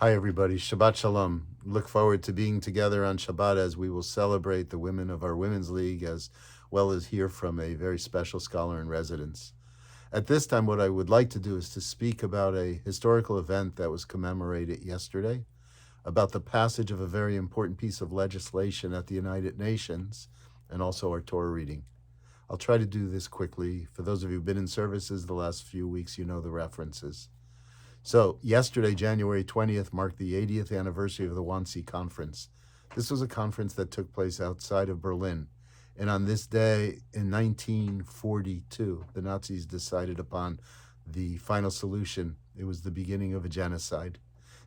Hi, everybody. Shabbat Shalom. Look forward to being together on Shabbat as we will celebrate the women of our Women's League as well as hear from a very special scholar in residence. At this time, what I would like to do is to speak about a historical event that was commemorated yesterday, about the passage of a very important piece of legislation at the United Nations, and also our Torah reading. I'll try to do this quickly. For those of you who've been in services the last few weeks, you know the references. So yesterday, January 20th, marked the 80th anniversary of the Wannsee Conference. This was a conference that took place outside of Berlin. And on this day in 1942, the Nazis decided upon the final solution. It was the beginning of a genocide.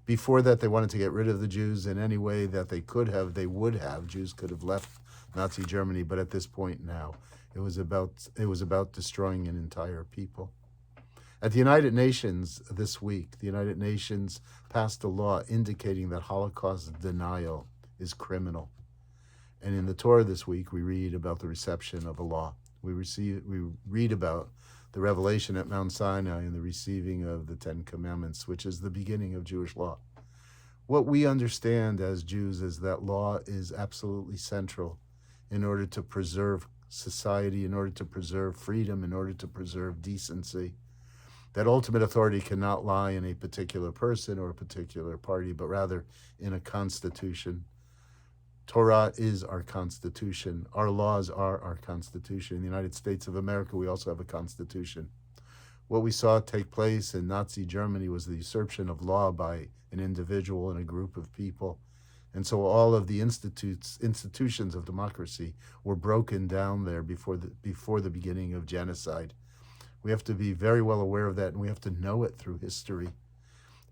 Before that, they wanted to get rid of the Jews in any way that they could have, they would have. Jews could have left Nazi Germany, but at this point now, it was about destroying an entire people. At the United Nations this week, the United Nations passed a law indicating that Holocaust denial is criminal. And in the Torah this week, we read about the reception of a law. We read about the revelation at Mount Sinai and the receiving of the Ten Commandments, which is the beginning of Jewish law. What we understand as Jews is that law is absolutely central in order to preserve society, in order to preserve freedom, in order to preserve decency. That ultimate authority cannot lie in a particular person or a particular party, but rather in a constitution. Torah is our constitution. Our laws are our constitution. In the United States of America, we also have a constitution. What we saw take place in Nazi Germany was the usurpation of law by an individual and a group of people. And so all of the institutions of democracy were broken down there before the beginning of genocide. We have to be very well aware of that, and we have to know it through history.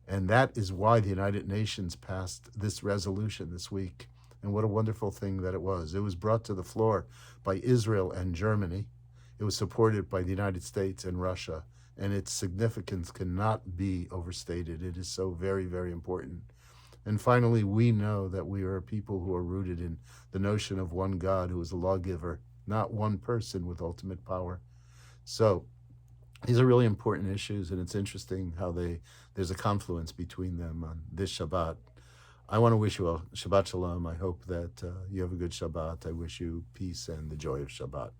And that is why the United Nations passed this resolution this week. And what a wonderful thing that it was. It was brought to the floor by Israel and Germany. It was supported by the United States and Russia. And its significance cannot be overstated. It is so very, very important. And finally, we know that we are a people who are rooted in the notion of one God who is a lawgiver, not one person with ultimate power. So these are really important issues, and it's interesting how there's a confluence between them on this Shabbat. I want to wish you a Shabbat Shalom. I hope that you have a good Shabbat. I wish you peace and the joy of Shabbat.